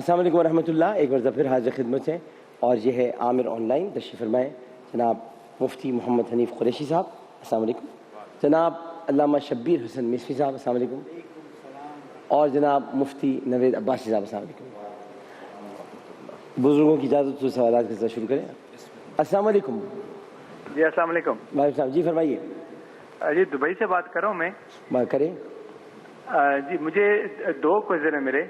السلام علیکم ورحمۃ اللہ. ایک مرتبہ پھر حاضر خدمت ہے اور یہ ہے عامر آن لائن. تشریف فرمائیں جناب مفتی محمد حنیف قریشی صاحب. السلام علیکم. جناب علامہ شبیر حسن مصری صاحب. السلام علیکم. اور جناب مفتی نوید عباسی صاحب. السلام علیکم. بزرگوں کی اجازت سے سوالات کے ساتھ شروع کریں. السلام علیکم. جی السلام علیکم. وعلیکم السلام. جی فرمائیے. جی دبئی سے بات کر رہا ہوں میں. بات کریں. جی مجھے دو کوئزن ہے میرے.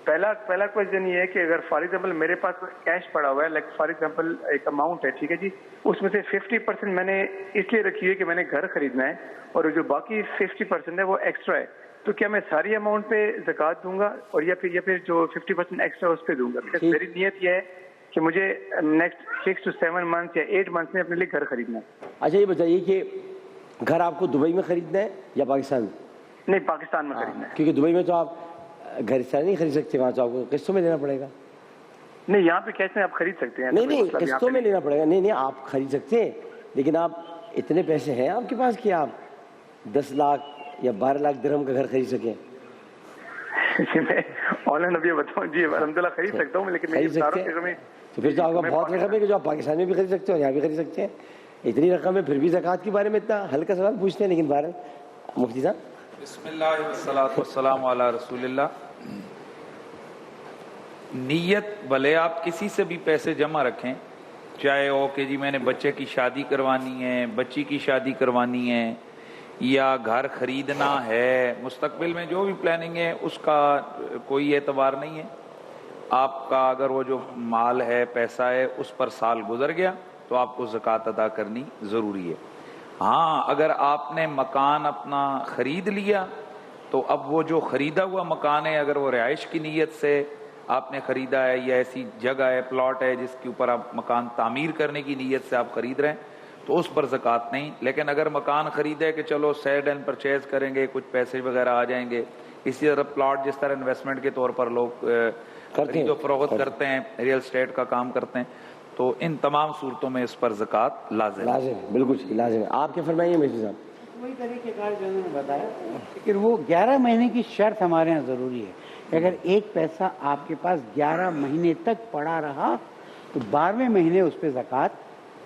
پہلا کوئزن یہ ہے کہ اگر فار ایگزامپل میرے پاس کیش پڑا ہوا ہے، لائک فار ایگزامپل ایک اماؤنٹ ہے، ٹھیک ہے جی، اس میں سے 50% میں نے اس لیے رکھی ہے کہ میں نے گھر خریدنا ہے اور جو باقی 50% ہے وہ ایکسٹرا ہے، تو کیا میں ساری اماؤنٹ پہ زکوٰۃ دوں گا اور یا پھر جو 50% ایکسٹرا اس پہ دوں گا؟ بیکاز میری نیت یہ ہے کہ مجھے نیکسٹ 6 to 7 months یا 8 months میں اپنے لیے گھر خریدنا ہے. اچھا یہ بتائیے کہ گھر آپ کو دبئی میں خریدنا ہے یا پاکستان میں؟ نہیں، پاکستان میں خریدنا ہے. کیونکہ دبئی میں تو آپ گھر اس طرح نہیں خرید سکتے، وہاں تو آپ کو قسطوں میں لینا پڑے گا. نہیں، یہاں پہ کیسے آپ خرید سکتے ہیں؟ نہیں قسطوں میں لینا پڑے گا. نہیں آپ خرید سکتے ہیں، لیکن آپ اتنے پیسے ہیں آپ کے پاس کہ آپ 10 لاکھ یا 12 لاکھ درہم کا گھر خرید سکیں؟ جی میں آن لائن ابھی بتاؤں جی الحمدللہ خرید سکتا ہوں، لیکن خرید سکتے ہیں تو پھر تو آپ کا بہت رقم ہے کہ جو آپ پاکستان میں بھی خرید سکتے ہو یہاں بھی خرید سکتے ہیں. اتنی رقم ہے پھر بھی زکوٰۃ کے بارے میں اتنا ہلکا سوال پوچھتے ہیں. لیکن بہرحال مفتی صاحب. بسم اللہ والصلاۃ والسلام علی رسول اللہ. نیت بھلے آپ کسی سے بھی پیسے جمع رکھیں، چاہے ہو کہ جی میں نے بچے کی شادی کروانی ہے، بچی کی شادی کروانی ہے، یا گھر خریدنا ہے، مستقبل میں جو بھی پلاننگ ہے اس کا کوئی اعتبار نہیں ہے. آپ کا اگر وہ جو مال ہے، پیسہ ہے، اس پر سال گزر گیا تو آپ کو زکوٰۃ ادا کرنی ضروری ہے. ہاں اگر آپ نے مکان اپنا خرید لیا تو اب وہ جو خریدا ہوا مکان ہے، اگر وہ رہائش کی نیت سے آپ نے خریدا ہے یا ایسی جگہ ہے، پلاٹ ہے جس کے اوپر آپ مکان تعمیر کرنے کی نیت سے آپ خرید رہے ہیں تو اس پر زکوٰۃ نہیں. لیکن اگر مکان خریدے کہ چلو سیل اینڈ پرچیز کریں گے، کچھ پیسے وغیرہ آ جائیں گے، اسی طرح پلاٹ جس طرح انویسٹمنٹ کے طور پر لوگ خرید و فروخت کرتے ہیں، ریئل اسٹیٹ کا کام کرتے ہیں، تو ان تمام صورتوں میں اس پر زکوٰۃ لازم ہے. بالکل لازم ہے. آپ کیا فرمائیے مفتی صاحب؟ وہی طریقہ کار جو انہوں نے بتایا، لیکن وہ 11 مہینے کی شرط ہمارے یہاں ضروری ہے کہ اگر ایک پیسہ آپ کے پاس 11 مہینے تک پڑا رہا تو 12ویں مہینے اس پہ زکوٰۃ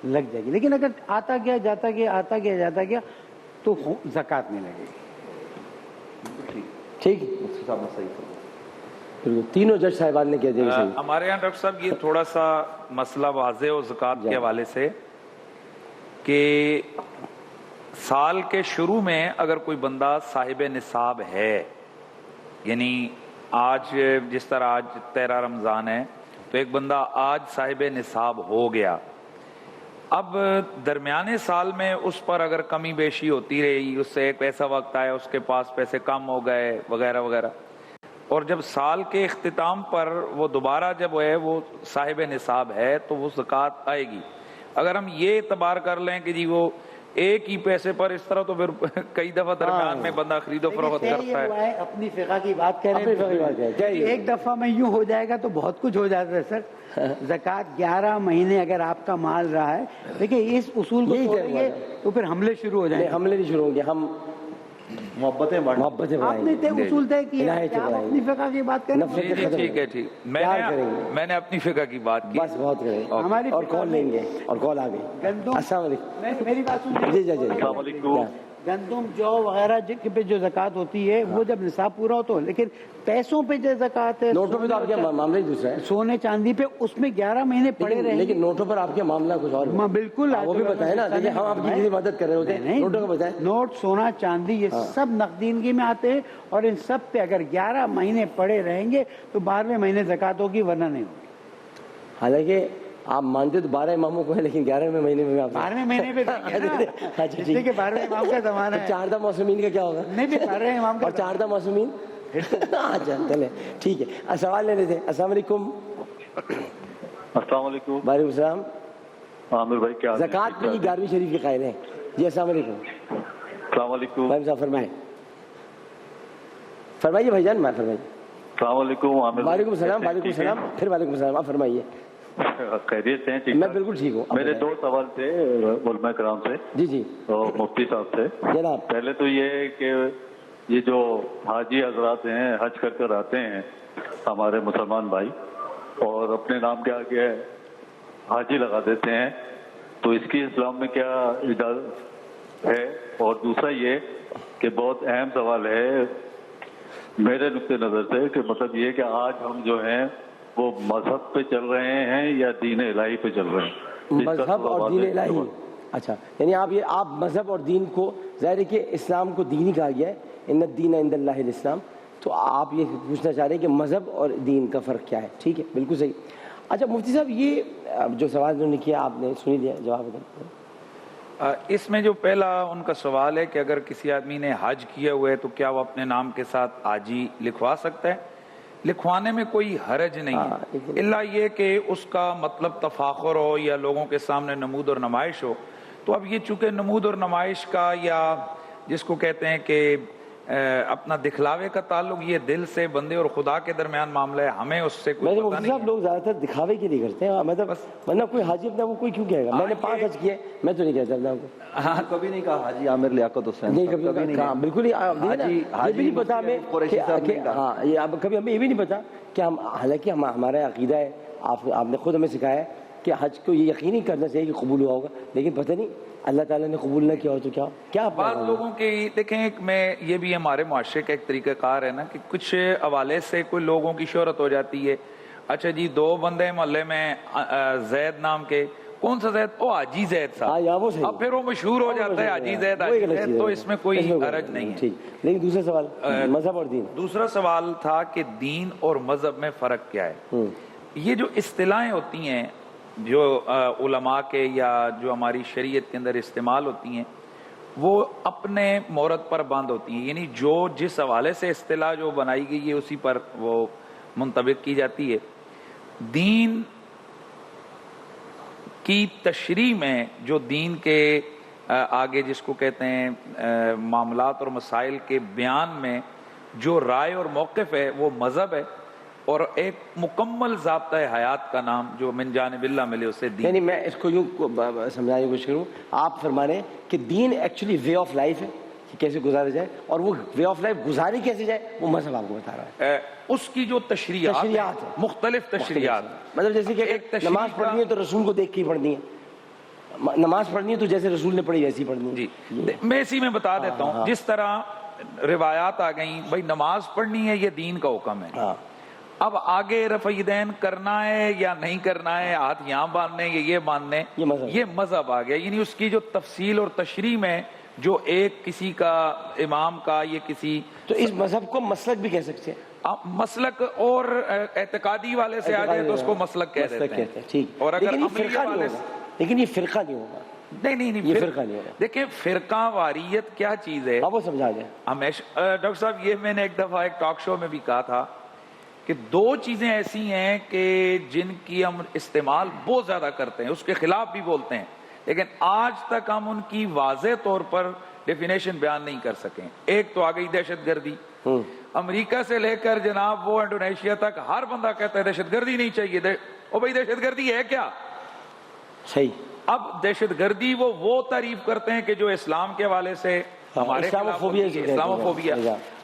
لگ جائے گی. لیکن اگر آتا گیا جاتا گیا تو زکوٰۃ نہیں لگے گی. ٹھیک. تینوں جج صاحبان نے کہہ دیا. ہمارے یہاں ڈاکٹر صاحب یہ تھوڑا سا مسئلہ واضح ہو زکوٰۃ کے حوالے سے کہ سال کے شروع میں اگر کوئی بندہ صاحب نصاب ہے، یعنی آج جس طرح آج 13 رمضان ہے تو ایک بندہ آج صاحب نصاب ہو گیا، اب درمیانے سال میں اس پر اگر کمی بیشی ہوتی رہی، اس سے ایک ایسا وقت آیا اس کے پاس پیسے کم ہو گئے وغیرہ وغیرہ، اور جب سال کے اختتام پر وہ دوبارہ جب وہ صاحب نصاب ہے تو وہ زکوٰۃ آئے گی. اگر ہم یہ اعتبار کر لیں کہ جی وہ ایک ہی پیسے پر اس طرح، تو پھر کئی دفعہ درمیان میں بندہ خرید و فروخت کرتا ہے. اپنی فقہ کی بات کر رہے ہیں، ایک دفعہ میں یوں ہو جائے گا تو بہت کچھ ہو جاتا ہے سر. زکوٰۃ 11 مہینے اگر آپ کا مال رہا ہے، دیکھیے اس اصول کو چھوڑیں گے تو پھر حملے شروع ہو جائیں گے. حملے نہیں شروع ہوں گے، ہم محبتیں آپ نے اصول طے کیا، آپ اپنی فقہ کی بات کریں. ٹھیک ہے ٹھیک، میں نے اپنی فقہ کی بات کی. بس بہت کریں. ہماری اور کال لیں گے اور کال آ گئی. السلام علیکم. میری بات سنیے. جی السلام علیکم. گندم جو وغیرہ پہ جو زکوٰۃ ہوتی ہے وہ جب نصاب پورا ہوتا ہے، لیکن پیسوں پہ جو زکوٰۃ ہے، نوٹوں پہ تو آپ کا معاملہ ہی دوسرا ہے. سونے چاندی پہ اس میں 11 مہینے پڑے رہے، لیکن نوٹوں پر آپ کا معاملہ کچھ اور ہے. بالکل وہ بھی بتائیں نا، لیکن ہم آپ کی کسی مدد کر رہے ہوتے ہیں. نوٹوں کا بتائیں. نوٹ، سونا چاندی یہ سب نقدینگی میں آتے ہیں، اور ان سب پہ اگر 11 مہینے پڑے رہیں گے تو 12ویں مہینے زکوٰۃ ہوگی، ورنہ نہیں ہوگی. حالانکہ آپ مانتے تو 12 اماموں کو ہیں، لیکن 11ویں مہینے میں 12ویں مہینے پہ 12ویں امام کا زمانہ ہے. 14 موسمین کا کیا ہوگا؟ نہیں بھی 12ویں امام کا. اور 14 موسمین. اچھا چلے ٹھیک ہے. سوال لے لیتے ہیں. السلام علیکم. السلام علیکم. وعلیکم السلام. عامر بھائی کیا زکوٰۃ میں 11ویں شریف کے قائل ہیں. جی السلام علیکم. السلام علیکم. بھائی صاحب فرمائیے بھائی جان. فرمائیے. السلام علیکم. وعلیکم السلام. وعلیکم السلام. پھر وعلیکم السلام. آپ فرمائیے. خیریت سے ہیں؟ میں بالکل ٹھیک ہوں. میرے 2 سوال تھے علماء کرام سے. جی اور مفتی صاحب سے. جناب پہلے تو یہ ہے کہ یہ جو حاجی حضرات ہیں، حج کر آتے ہیں، ہمارے مسلمان بھائی اور اپنے نام کے آگے حاجی لگا دیتے ہیں، تو اس کی اسلام میں کیا اجازت ہے؟ اور دوسرا یہ کہ بہت اہم سوال ہے میرے نقطۂ نظر سے کہ مطلب یہ کہ آج ہم جو ہیں وہ مذہب پہ چل رہے ہیں یا دین الہی پہ چل رہے ہیں؟ مذہب اور دین الہی، اچھا یعنی آپ مذہب اور دین کو، ظاہر ہے کہ اسلام کو دین ہی کہا گیا ہے، ان الدین عند اللہ الاسلام، تو آپ یہ پوچھنا چاہ رہے ہیں کہ مذہب اور دین کا فرق کیا ہے؟ ٹھیک ہے، بالکل صحیح۔ اچھا مفتی صاحب، یہ جو سوال انہوں نے کیا آپ نے سنی دیا، جواب دیں۔ اس میں جو پہلا ان کا سوال ہے کہ اگر کسی آدمی نے حج کیا ہوا ہے تو کیا وہ اپنے نام کے ساتھ حاجی لکھوا سکتا ہے؟ لکھوانے میں کوئی حرج نہیں ہے، الا یہ کہ اس کا مطلب تفاخر ہو یا لوگوں کے سامنے نمود اور نمائش ہو۔ تو اب یہ چونکہ نمود اور نمائش کا یا جس کو کہتے ہیں کہ اپنا دکھلاوے کا تعلق یہ دل سے بندے اور خدا کے درمیان معاملہ ہے، ہمیں اس سے کوئی پتہ نہیں ہے۔ لوگ زیادہ تر دکھاوے کے لیے کرتے ہیں، مطلب ورنہ کوئی حاجی اپنا وہ کوئی کیوں کہے گا؟ میں نے 5 حج کیے، میں تو نہیں کہتا اپنا کو، ہاں کبھی نہیں کہا حاجی عامر لیاقت حسین، نہیں کبھی نہیں کہا، بالکل یہ بھی نہیں پتا ہمیں کہ ہاں یہ اب کبھی ہمیں یہ بھی نہیں پتا کہ ہم، حالانکہ ہمارا عقیدہ ہے، آپ نے خود ہمیں سکھایا ہے کہ حج کو یہ یقینی کرنا چاہیے کہ قبول ہوا ہوگا، لیکن پتہ نہیں اللہ تعالیٰ نے قبول نہ کیا ہو تو کیا بعض لوگوں کے دیکھیں، میں یہ بھی ہمارے معاشرے کا ایک طریقہ کار ہے نا کہ کچھ حوالے سے کوئی لوگوں کی شہرت ہو جاتی ہے، اچھا جی 2 بندے محلے میں زید نام کے، کون سا زید؟ او حاجی زید صاحب، اب پھر وہ مشہور ہو جاتا ہے حاجی زید، تو اس میں کوئی حرج نہیں ہے۔ لیکن دوسرا سوال مذہب اور دین، دوسرا سوال تھا کہ دین اور مذہب میں فرق کیا ہے؟ یہ جو اصطلاحیں ہوتی ہیں جو علماء کے یا جو ہماری شریعت کے اندر استعمال ہوتی ہیں وہ اپنے مورد پر بند ہوتی ہیں، یعنی جو جس حوالے سے اصطلاح جو بنائی گئی ہے اسی پر وہ منطبق کی جاتی ہے۔ دین کی تشریح میں جو دین کے آگے جس کو کہتے ہیں معاملات اور مسائل کے بیان میں جو رائے اور موقف ہے وہ مذہب ہے، اور ایک مکمل ضابطہ حیات کا نام جو من جانب اللہ ملے اسے دین۔ یعنی میں اس کو یوں سمجھانے کی کوشش کروں، آپ فرما رہے ہیں کہ دین ایکچولی وے آف لائف ہے کہ کیسے گزارا جائے، اور وہ وے آف لائف گزاری کیسے جائے وہ مذہب آپ کو بتا رہا ہے۔ اس کی جو تشریحات ہیں، مختلف تشریحات، مطلب جیسے کہ نماز پڑھنی ہے تو رسول کو دیکھ کے ہی پڑھنی ہے، نماز پڑھنی ہے تو جیسے رسول نے پڑھی ویسی پڑھنی ہے۔ جی میں اسی میں بتا دیتا ہوں، جس طرح روایات آ گئیں بھائی نماز پڑھنی ہے یہ دین کا حکم ہے، اب آگے رفع یدین کرنا ہے یا نہیں کرنا ہے، ہاتھ یہاں باندھنے یا یہ باندھنے، یہ مذہب آ گیا۔ یعنی اس کی جو تفصیل اور تشریح میں جو ایک کسی کا امام کا یہ کسی، تو اس مذہب کو مسلک بھی کہہ سکتے ہیں، آپ مسلک اور اعتقادی والے سے آ جائے تو اس کو مسلک کہہ دیتے ہیں، ٹھیک۔ اور اگر عملی والے سے، لیکن یہ فرقہ نہیں ہوگا، نہیں یہ فرقہ نہیں ہوگا۔ دیکھیں فرقہ واریت کیا چیز ہے، وہ سمجھا جائے ہمیشہ ڈاکٹر صاحب یہ میں نے ایک دفعہ ایک ٹاک شو میں بھی کہا تھا کہ 2 چیزیں ایسی ہیں کہ جن کی ہم استعمال بہت زیادہ کرتے ہیں، اس کے خلاف بھی بولتے ہیں، لیکن آج تک ہم ان کی واضح طور پر ڈیفینیشن بیان نہیں کر سکیں۔ ایک تو آ گئی دہشت گردی، امریکہ سے لے کر جناب وہ انڈونیشیا تک ہر بندہ کہتا ہے دہشت گردی نہیں چاہیے، او بھائی دہشت گردی ہے کیا؟ صحیح۔ اب دہشت گردی وہ تعریف کرتے ہیں کہ جو اسلام کے حوالے سے ہمارے اسلاموفوبیا،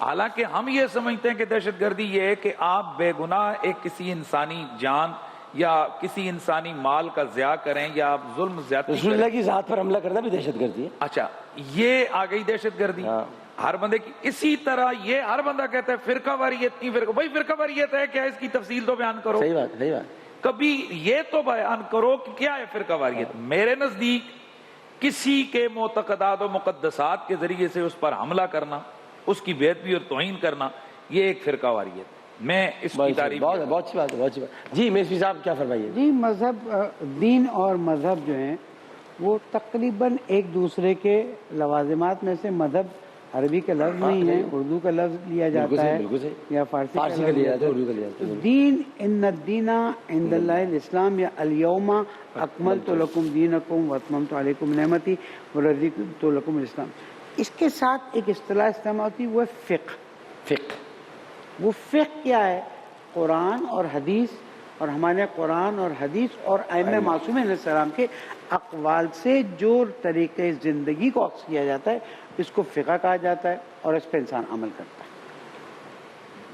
حالانکہ ہم یہ سمجھتے ہیں کہ دہشت گردی یہ ہے کہ آپ بے گناہ ایک کسی انسانی جان یا کسی انسانی مال کا ضیاع کریں یا آپ ظلم زیادتی رسول اللہ کی ذات پر حملہ کرنا بھی دہشت گردی ہے۔ اچھا یہ آ گئی دہشت گردی ہر بندے کی۔ اسی طرح یہ ہر بندہ کہتا ہے فرقہ واریت نہیں، فرقہ، بھائی فرقہ واریت ہے کیا، اس کی تفصیل تو بیان کرو۔ صحیح بات، صحیح بات۔ کبھی یہ تو بیان کرو کہ کیا ہے فرقہ واریت۔ میرے نزدیک کسی کے معتقدات و مقدسات کے ذریعے سے اس پر حملہ کرنا، اس کی بے ادبی اور توہین کرنا، یہ ایک فرقہ واریت، میں اس کی تعریف۔ بہت اچھی بات ہے، بہت اچھی بات۔ جی مصری صاحب کیا فرمائیے؟ جی مذہب، دین اور مذہب جو ہیں وہ تقریباً ایک دوسرے کے لوازمات میں سے، مذہب عربی کا لفظ نہیں ہے، اردو کا لفظ لیا جاتا ہے یا فارسی کا لیا جاتا ہے۔ دین، ان الدین عند اللہ الاسلام یا الیوم اکملت لکم دینکم واتممت علیکم نعمتی ورضیت لکم الاسلام، اس کے ساتھ ایک اصطلاح استعمال ہوتی ہے وہ فقہ۔ وہ فقہ کیا ہے؟ قرآن اور حدیث، اور ہمارے قرآن اور حدیث اور ائمہ معصومین علیہ السلام کے اقوال سے جو طریقے زندگی کو عکس کیا جاتا ہے اس کو فقہ کہا جاتا ہے، اور اس پہ انسان عمل کرتا ہے۔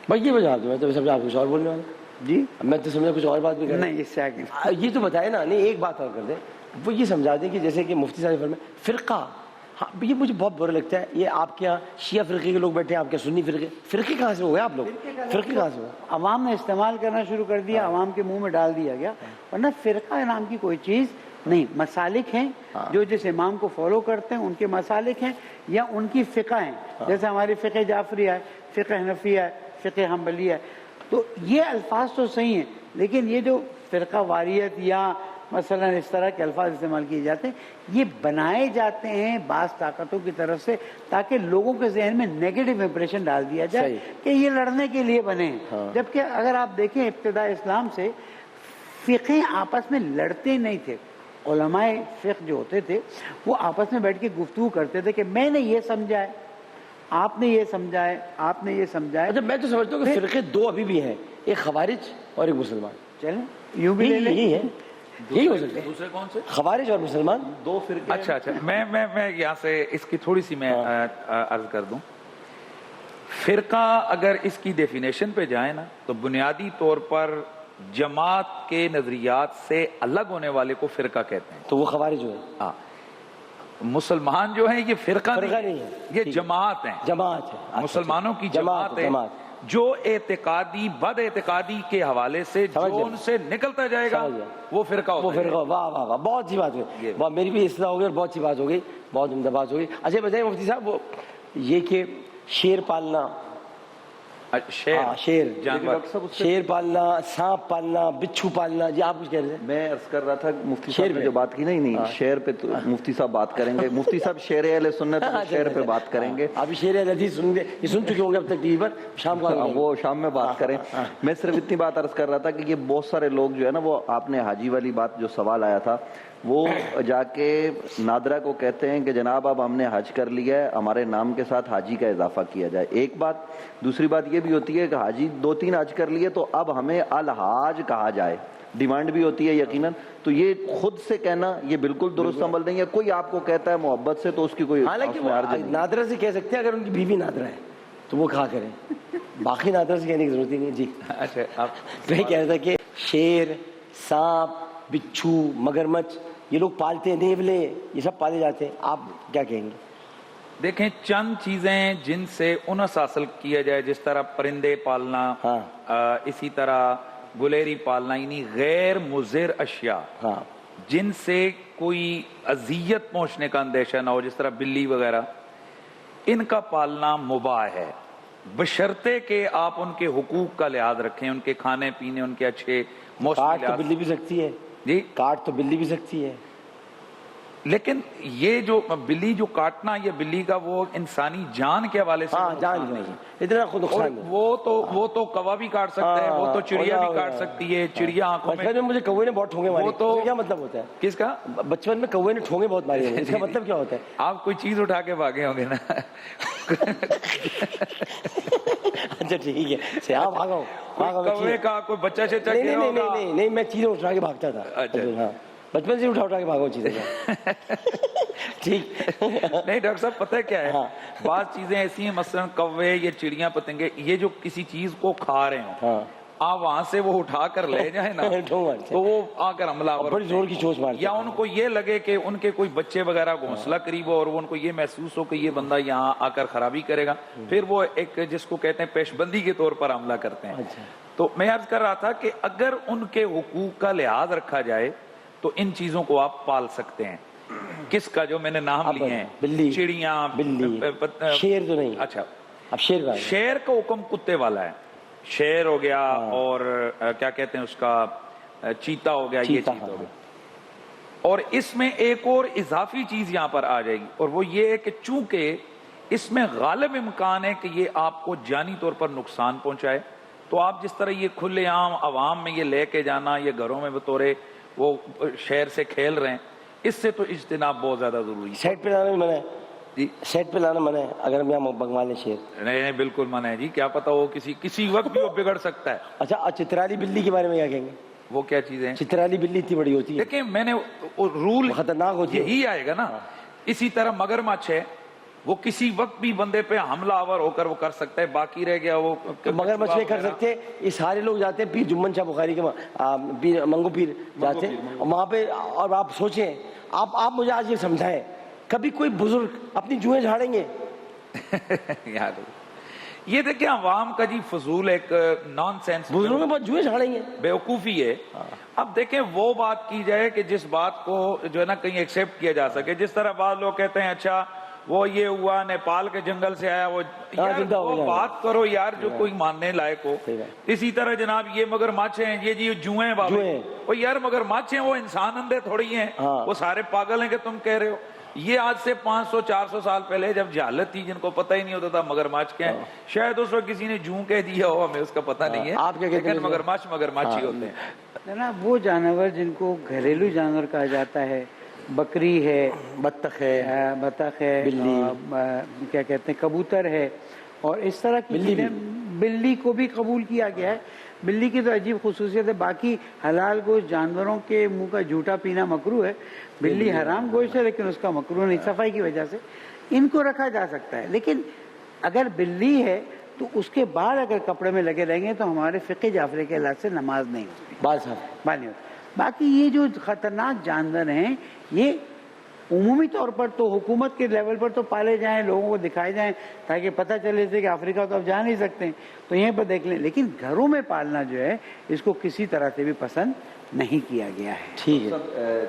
بھائی یہ بجا دوں، میں تو سمجھا آپ کچھ اور بولنے والا. جی میں تو سمجھا کچھ اور بات بھی کر نہیں، اس سے آگے یہ تو بتائے نا. نہیں ایک بات اور کر دیں، وہ یہ سمجھا دیں کہ جیسے کہ مفتی صاحب فرمائے فرقہ، ہاں یہ مجھے بہت برا لگتا ہے. یہ آپ کے یہاں شیعہ فرقے کے لوگ بیٹھے ہیں، آپ کے سنی فرقے کہاں سے ہو گئے آپ لوگ؟ فرقے کہاں سے ہو گئے؟ عوام نے استعمال کرنا شروع کر دیا، عوام کے منہ میں ڈال دیا گیا. ورنہ فرقہ نام کی کوئی چیز نہیں. مسالک ہیں جو جس امام کو فالو کرتے ہیں ان کے مسالک ہیں، یا ان کی فقہ ہیں. جیسے ہماری فقہ جعفری ہے، فقہ حنفی ہے، فقہ حنبلی ہے. تو یہ الفاظ تو صحیح ہیں، لیکن یہ جو فرقہ واریت یا مثلا اس طرح کے الفاظ استعمال کیے جاتے ہیں، یہ بنائے جاتے ہیں بعض طاقتوں کی طرف سے تاکہ لوگوں کے ذہن میں نیگیٹو امپریشن ڈال دیا جائے کہ یہ لڑنے کے لیے بنے ہیں. جبکہ اگر آپ دیکھیں ابتداء اسلام سے فقہیں آپس میں لڑتے نہیں تھے. علماء فقہ جو ہوتے تھے وہ آپس میں بیٹھ کے گفتگو کرتے تھے کہ میں نے یہ سمجھا ہے، آپ نے یہ سمجھا ہے، آپ نے یہ سمجھا ہے. اچھا میں تو سمجھتا ہوں کہ فرقے دو ابھی بھی ہیں، ایک خوارج اور ایک مسلمان. چلیں یوں بھی لے لیں. یہی ہے، یہی ہو سکتا ہے. دوسرے کون سے؟ خوارج اور مسلمان دو فرقے. اچھا میں یہاں سے اس کی تھوڑی سی میں عرض کر دوں. فرقہ اگر اس کی ڈیفینیشن پہ جائیں نا تو بنیادی طور پر جماعت کے نظریات سے الگ ہونے والے کو فرقہ کہتے ہیں. تو وہ خوارج جو ہے. ہاں، مسلمان جو ہیں یہ فرقہ نہیں ہے، یہ جماعت ہیں. جماعت ہے، مسلمانوں کی جماعت ہے جو اعتقادی بد اعتقادی کے حوالے سے جو ان سے نکلتا جائے گا وہ فرقہ ہوتا ہے. واہ واہ واہ، بہت سی بات ہوئی. میری بھی اصلاح ہو گئی اور بہت سی بات ہو گئی، بہت عمدہ بات ہو گئی. اچھا بتائیں مفتی صاحب، وہ یہ کہ شیر پالنا، شیر پالنا، سانپ پالنا، بچھو پالنا، جی آپ کچھ کہہ رہے تھے؟ میں عرض کر رہا تھا مفتی صاحب نے جو بات کی نہیں شعر پہ تو مفتی صاحب بات کریں گے. مفتی صاحب شعر اہل سنت شعر پہ بات کریں گے. ابھی شعر اہل حدیث یہ سن چکے ہوں گے اب تک ٹی وی پر، شام کو وہ شام میں بات کریں. میں صرف اتنی بات عرض کر رہا تھا کہ یہ بہت سارے لوگ جو ہے نا، وہ آپ نے حاجی والی بات جو سوال آیا تھا وہ جا کے نادرہ کو کہتے ہیں کہ جناب اب ہم نے حج کر لیا ہے، ہمارے نام کے ساتھ حاجی کا اضافہ کیا جائے. ایک بات. دوسری بات یہ بھی ہوتی ہے کہ حاجی 2-3 حج کر لیے تو اب ہمیں الحاج کہا جائے، ڈیمانڈ بھی ہوتی ہے یقیناً. تو یہ خود سے کہنا یہ بالکل درست عمل نہیں ہے. کوئی آپ کو کہتا ہے محبت سے تو اس کی کوئی، حالانکہ نادرہ سے کہہ سکتے ہیں اگر ان کی بیوی نادرہ ہے تو وہ کہا کریں، باقی نادرہ سے کہنے کی ضرورت ہی نہیں. جی اچھا، آپ میں کہہ رہا تھا کہ شیر، سانپ، بچھو، مگرمچھ یہ لوگ پالتے ہیں، نیولے یہ سب پالے جاتے ہیں، آپ کیا کہیں گے؟ دیکھیں چند چیزیں جن سے انس حاصل کیا جائے، جس طرح پرندے پالنا، اسی طرح گلیری پالنا، یعنی غیر مضر اشیاء جن سے کوئی اذیت پہنچنے کا اندیشہ نہ ہو، جس طرح بلی وغیرہ، ان کا پالنا مباح ہے بشرطے کہ آپ ان کے حقوق کا لحاظ رکھیں، ان کے کھانے پینے، ان کے اچھے موسم. کاٹ تو بلی بھی سکتی ہے جی، کاٹ تو بلی بھی سکتی ہے، لیکن یہ جو بلی جو کاٹنا، یہ بلی کا وہ انسانی جان کے حوالے سے جان نہیں اتنا خود نقصان نہیں. وہ تو کوا بھی کاٹ سکتا ہے، وہ تو چڑیا بھی کاٹ سکتی ہے. چڑیا آنکھوں میں، بچپن میں مجھے کوے نے بہت ٹھونگے مارے. تو کیا مطلب ہوتا ہے؟ کس کا؟ بچپن میں کوے نے ٹھونگے بہت مارے ہیں، اس کا مطلب کیا ہوتا ہے؟ آپ کوئی چیز اٹھا کے بھاگے ہوں گے نا. اچھا ٹھیک ہے، آپ بھاگو کوے کا کوئی بچہ سے چک گیا ہوگا. نہیں میں چیزیں اٹھا کے بھاگتا تھا. ہاں بچپن سے اٹھا کے بھاگو چیزیں. ٹھیک نہیں ڈاکٹر صاحب، پتہ کیا ہے، بعض چیزیں ایسی ہیں، مثلا کوے یا چڑیاں پتنگے، یہ جو کسی چیز کو کھا رہے ہوں، آپ وہاں سے وہ اٹھا کر لے جائیں نا تو وہ آ کر حملہ بڑی زور کی چوٹ مارتے، یا ان کو یہ لگے کہ ان کے کوئی بچے وغیرہ گھونسلہ قریب ہو اور وہ ان کو یہ محسوس ہو کہ یہ بندہ یہاں آ کر خرابی کرے گا، پھر وہ ایک جس کو کہتے ہیں پیش بندی کے طور پر حملہ کرتے ہیں. تو میں عرض کر رہا تھا کہ اگر ان کے حقوق کا لحاظ رکھا جائے تو ان چیزوں کو آپ پال سکتے ہیں. کس کا جو میں نے نام لیے ہیں، بلی، چڑیاں، بلی، شیر تو نہیں. اچھا، اب شیر کا حکم کتے والا ہے. شیر ہو گیا اور کیا کہتے ہیں اس کا، چیتا ہو گیا، یہ چیتا ہو گیا. اور اس میں ایک اور اضافی چیز یہاں پر آ جائے گی، اور وہ یہ ہے کہ چونکہ اس میں غالب امکان ہے کہ یہ آپ کو جانی طور پر نقصان پہنچائے، تو آپ جس طرح یہ کھلے عام عوام میں یہ لے کے جانا، یہ گھروں میں بطور وہ شہر سے کھیل رہے ہیں، اس سے تو اجتناب بہت زیادہ ضروری ہے. سیٹ پہ لانا بھی منع ہے. جی سیٹ پہ لانا منع ہے اگر ہم یہاں منگوا لیں شیر. نہیں بالکل منع ہے جی، کیا پتا وہ کسی وقت بھی وہ بگڑ سکتا ہے. اچھا چترالی بلی کے بارے میں کیا کہیں گے؟ وہ کیا چیز ہے؟ چترالی بلی اتنی بڑی ہوتی ہے. دیکھیں میں نے رول خطرناک ہوتی ہے، یہی آئے گا نا. اسی طرح مگرمچھ ہے، وہ کسی وقت بھی بندے پہ حملہ آور ہو کر وہ کر سکتا ہے، باقی رہ گیا وہ مگر مچھلی کر سکتے. یہ سارے لوگ جاتے ہیں پیر جمن شاہ بخاری کے پیر منگو پیر جاتے ہیں وہاں پہ. اور آپ سوچیں، آپ مجھے آج یہ سمجھائیں، کبھی کوئی بزرگ اپنی جوئیں جھاڑیں گے؟ یار یہ دیکھیں عوام کا جی فضول ایک نان سینس بزرگوں کے پاس جوئیں جھاڑیں گے، بیوقوفی ہے. اب دیکھیں وہ بات کی جائے کہ جس بات کو جو ہے نا کہیں ایکسیپٹ کیا جا سکے. جس طرح بعض لوگ کہتے ہیں اچھا وہ یہ ہوا نیپال کے جنگل سے آیا، وہ یار وہ بات کرو یار جو کوئی ماننے لائق ہو. اسی طرح جناب یہ مگرمچھ ہیں، یہ جی جوئیں بابا، وہ یار مگرمچھ ہیں، وہ انسان اندھے تھوڑی ہیں، وہ سارے پاگل ہیں کہ تم کہہ رہے ہو. یہ آج سے 500-400 سال پہلے جب جہالت تھی، جن کو پتہ ہی نہیں ہوتا تھا مگرمچھ کیا ہے، شاید اس وقت کسی نے جوں کہہ دیا ہو، ہمیں اس کا پتہ نہیں ہے. آپ کیا کہتے ہیں؟ مگرمچھ مگرمچھ ہی ہوتے ہیں. جناب وہ جانور جن کو گھریلو جانور کہا جاتا ہے، بکری ہے، بطخ ہے، بلی، کیا کہتے ہیں کبوتر ہے، اور اس طرح کی چیزیں. بلی کو بھی قبول کیا گیا ہے. بلی کی تو عجیب خصوصیت ہے. باقی حلال گوشت جانوروں کے منہ کا جھوٹا پینا مکروہ ہے. بلی حرام گوشت ہے لیکن اس کا مکروہ نہیں، صفائی کی وجہ سے. ان کو رکھا جا سکتا ہے، لیکن اگر بلی ہے تو اس کے بعد اگر کپڑے میں لگے رہیں گے تو ہمارے فقہ جعفری کے لحاظ سے نماز نہیں ہوتی، بات صاحب نہیں ہوتی. باقی یہ جو خطرناک جانور ہیں یہ عمومی طور پر تو حکومت کے لیول پر تو پالے جائیں، لوگوں کو دکھائے جائیں تاکہ پتہ چلے سے کہ افریقہ تو اب جا نہیں سکتے تو یہیں پر دیکھ لیں. لیکن گھروں میں پالنا جو ہے اس کو کسی طرح سے بھی پسند نہیں کیا گیا ہے. ٹھیک ہے.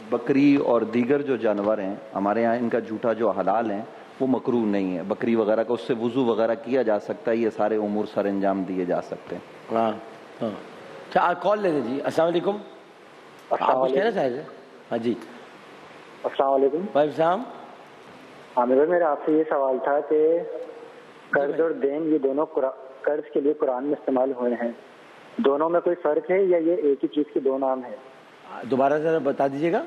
بکری اور دیگر جو جانور ہیں ہمارے یہاں، ان کا جھوٹا جو حلال ہیں وہ مکروہ نہیں ہے. بکری وغیرہ کا اس سے وضو وغیرہ کیا جا سکتا ہے، یہ سارے امور سر انجام دیے جا سکتے ہیں. اچھا کال لے لیں جی. السلام علیکم. آپ کچھ کہنا چاہیں گے؟ ہاں جی. السلام علیکم. وعلیکم السلام. عامر بھائی میرا آپ سے یہ سوال تھا کہ قرض اور دین یہ دونوں قرض کے لیے قرآن میں استعمال ہوئے ہیں، دونوں میں کوئی فرق ہے یا یہ ایک ہی چیز کے دو نام ہیں؟ دوبارہ ذرا بتا دیجیے گا.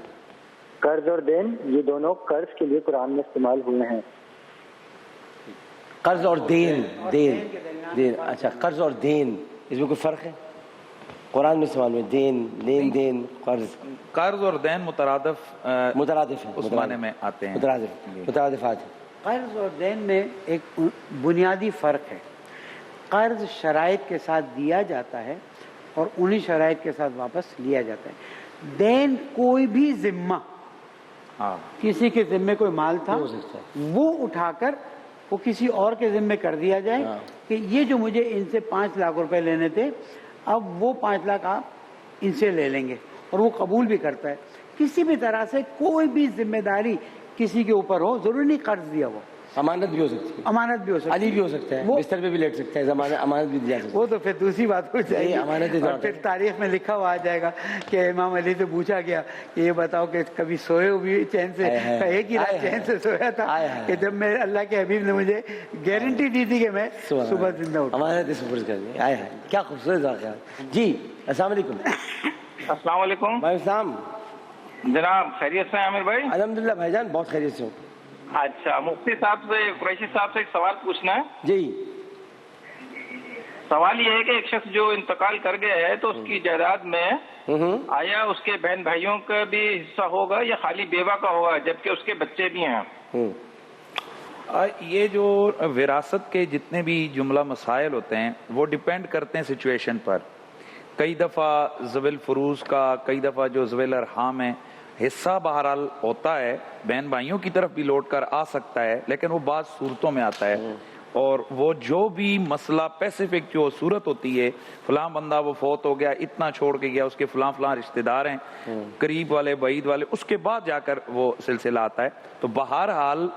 قرض اور دین یہ دونوں قرض کے لیے قرآن میں استعمال ہوئے ہیں. قرض اور دین، دین اچھا قرض اور دین اس میں کوئی فرق ہے؟ قرآن میں استعمال میں دین، لین دین، قرض اور دین مترادف ہیں، اس معنی میں آتے ہیں، مترادفات ہیں. قرض اور دین میں ایک بنیادی فرق ہے. قرض شرائط کے ساتھ دیا جاتا ہے اور انہی شرائط کے ساتھ واپس لیا جاتا ہے. دین کوئی بھی ذمہ، کسی کے ذمے کوئی مال تھا وہ اٹھا کر وہ کسی اور کے ذمے کر دیا جائے کہ یہ جو مجھے ان سے 5 لاکھ روپے لینے تھے اب وہ 5 لاکھ آپ ان سے لے لیں گے، اور وہ قبول بھی کرتا ہے. کسی بھی طرح سے کوئی بھی ذمہ داری کسی کے اوپر ہو، ضروری نہیں قرض دیا ہوا، امانت بھی ہو سکتی ہے، امانت بھی ہو سکتی ہے، علی بھی ہو سکتا ہے، بستر پہ بھی لیٹ سکتا ہے، امانت بھی دیا سکتا ہے. وہ تو پھر دوسری بات ہو جائے گی. اور پھر تاریخ میں لکھا ہوا آ جائے گا کہ امام علی سے پوچھا گیا کہ یہ بتاؤ کہ کبھی سوئے ہوئے چین سے، ایک ہی رات چین سے سویا تھا کہ جب میں اللہ کے حبیب نے مجھے گارنٹی دی تھی کہ میں صبح زندہ اٹھوں. امانت سپرد کر دی. کیا خوبصورت واقعہ. جی السلام علیکم. السلام علیکم. وعلیکم السلام. جناب خیریت سے ہیں عامر بھائی؟ الحمدللہ بھائی جان بہت خیریت سے ہوں. اچھا مفتی صاحب سے، قریشی صاحب سے ایک سوال پوچھنا ہے. جی. سوال یہ ہے کہ ایک شخص جو انتقال کر گیا ہے تو اس کی جائیداد میں آیا اس کے بہن بھائیوں کا بھی حصہ ہوگا یا خالی بیوہ کا ہوگا جبکہ اس کے بچے بھی ہیں؟ یہ جو وراثت کے جتنے بھی جملہ مسائل ہوتے ہیں وہ ڈیپینڈ کرتے ہیں سچویشن پر. کئی دفعہ ذوی الفروض کا، کئی دفعہ جو ذوی الارحام ہیں حصہ بہرحال ہوتا ہے، بہن بھائیوں کی طرف بھی لوٹ کر آ سکتا ہے، لیکن وہ بعض صورتوں میں آتا ہے. اور وہ جو بھی مسئلہ پیسیفک جو صورت ہوتی ہے، فلاں بندہ وہ فوت ہو گیا، اتنا چھوڑ کے گیا، اس کے فلاں فلاں رشتہ دار ہیں، قریب والے بعید والے، اس کے بعد جا کر وہ سلسلہ آتا ہے. تو بہرحال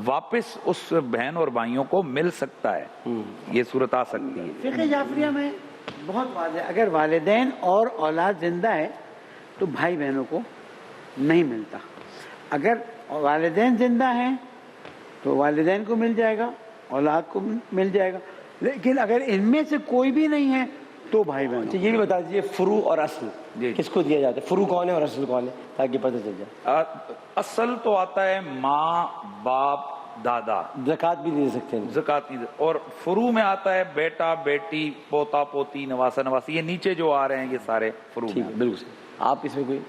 واپس اس بہن اور بھائیوں کو مل سکتا ہے، یہ صورت آ سکتی ہے. فقہ جعفریہ میں بہت واضح، اگر والدین اور اولاد زندہ ہے تو بھائی بہنوں کو نہیں ملتا. اگر والدین زندہ ہیں تو والدین کو مل جائے گا، اولاد کو مل جائے گا. لیکن اگر ان میں سے کوئی بھی نہیں ہے تو بھائی بہن. یہ بھی بتا دیجیے فروع اور اصل کس کو دیا جاتا ہے؟ فروع کون ہے اور اصل کون ہے تاکہ پتہ چل جائے. اصل تو آتا ہے ماں، باپ، دادا. زکوٰۃ بھی دے سکتے ہیں، زکوٰۃ نہیں. اور فروع میں آتا ہے بیٹا، بیٹی، پوتا، پوتی، نواسا، نواسی. یہ نیچے جو آ رہے ہیں یہ سارے فروع. ٹھیک ہے، بالکل. آپ اس میں کوئی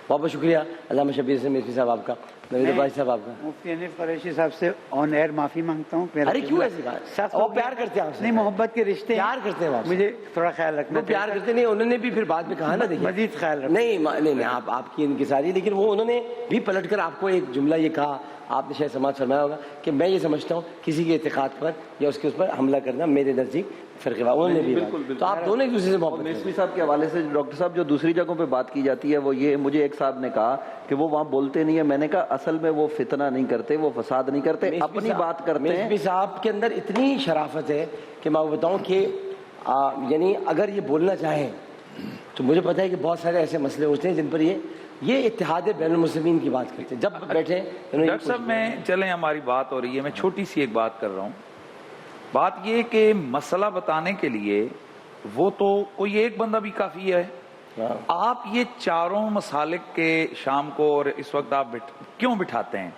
بہت بہت شکریہ علامہ شبیر حسین میسوی صاحب آپ کا، نوید عباسی صاحب آپ کا. مفتی حنیف قریشی صاحب سے آن ایئر معافی مانگتا ہوں. ارے کیوں ایسی بات؟ وہ پیار کرتے ہیں آپ سے. نہیں، محبت کے رشتے پیار کرتے ہیں آپ سے. مجھے تھوڑا خیال رکھنا. وہ پیار کرتے نہیں، انہوں نے بھی پھر بعد میں کہا نا دیکھیے مزید خیال رکھنا. نہیں آپ کی انکساری، لیکن وہ انہوں نے بھی پلٹ کر آپ کو ایک جملہ یہ کہا، آپ نے شاید سماعت فرمایا ہوگا کہ میں یہ سمجھتا ہوں کسی کے اعتقاد پر یا اس کے اس پر حملہ کرنا میرے نزدیک فرقے والا. انہوں نے بھی بالکل بالکل. تو آپ دونوں ایک دوسرے سے محبت کرتے میسوی صاحب کے حوالے سے ڈاکٹر صاحب جو دوسری جگہوں پہ بات کی جاتی ہے وہ یہ، مجھے ایک صاحب نے کہا کہ وہ وہاں بولتے نہیں ہے. میں نے کہا اصل میں وہ فتنہ نہیں کرتے، وہ فساد نہیں کرتے، اپنی بات کرتے ہیں. میسوی صاحب کے اندر اتنی شرافت ہے کہ میں بتاؤں کہ یعنی اگر یہ بولنا چاہیں تو مجھے پتا ہے کہ بہت سارے ایسے مسئلے ہوتے ہیں جن پر یہ اتحاد بین المسلمین کی بات کرتے ہیں. جب بیٹھے ڈاکٹر صاحب میں چلیں ہماری بات ہو رہی ہے، میں چھوٹی سی ایک بات کر رہا ہوں. بات یہ کہ مسئلہ بتانے کے لیے وہ تو کوئی ایک بندہ بھی کافی ہے. آپ یہ چاروں مسالک کے شام کو اور اس وقت آپ کیوں بٹھاتے ہیں؟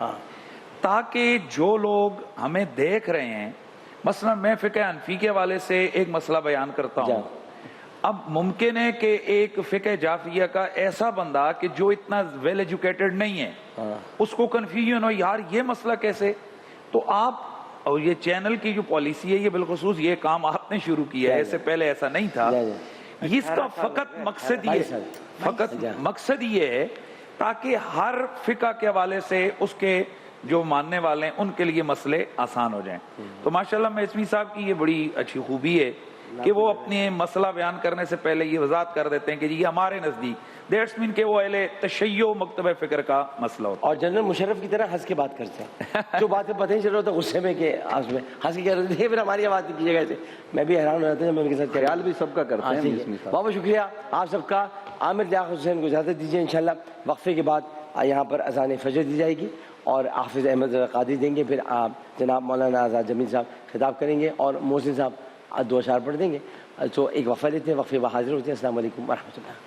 تاکہ جو لوگ ہمیں دیکھ رہے ہیں، مثلا میں فقہ حنفی کے حوالے سے ایک مسئلہ بیان کرتا ہوں. اب ممکن ہے کہ ایک فقہ جعفریہ کا ایسا بندہ کہ جو اتنا ویل ایجوکیٹڈ نہیں ہے، اس کو کنفیوژن ہو یار یہ مسئلہ کیسے. تو آپ، اور یہ چینل کی جو پالیسی ہے، یہ بالخصوص یہ کام آپ نے شروع کیا ہے، اس سے پہلے ایسا نہیں تھا. اس کا فقط مقصد یہ ہے تاکہ ہر فقہ کے حوالے سے اس کے جو ماننے والے ہیں ان کے لیے مسئلے آسان ہو جائیں. تو ماشاءاللہ میسوی صاحب کی یہ بڑی اچھی خوبی ہے کہ وہ اپنے مسئلہ بیان کرنے سے پہلے یہ وضاحت کر دیتے ہیں کہ یہ ہمارے نزدیک دیٹس مین کہ وہ اہل تشیع مکتبہ فکر کا مسئلہ ہوتا ہے. اور جنرل مشرف کی طرح ہنس کے بات کرتے ہیں. جو باتیں پتہ نہیں چل رہا ہوتا غصے میں کہ آپ میں ہنس کے کہہ رہے تھے، پھر ہماری بات نہیں کیجیے گا. میں بھی حیران ہو جاتا ہوں جب میں ان کے ساتھ. خیال بھی سب کا کرتے ہیں. بہت بہت شکریہ آپ سب کا. عامر لیاقت حسین کو اجازت دیجیے. انشاءاللہ وقفے کے بعد یہاں پر اذان فجر دی جائے گی اور حافظ احمد قادری دیں گے. پھر آپ جناب مولانا آزاد جمیل صاحب خطاب کریں گے اور محسن صاحب 2 اشعار پڑھ دیں گے. تو ایک وقفہ لیتے ہیں، وقفے بعد حاضر ہوتے ہیں. السلام علیکم ورحمۃ اللہ.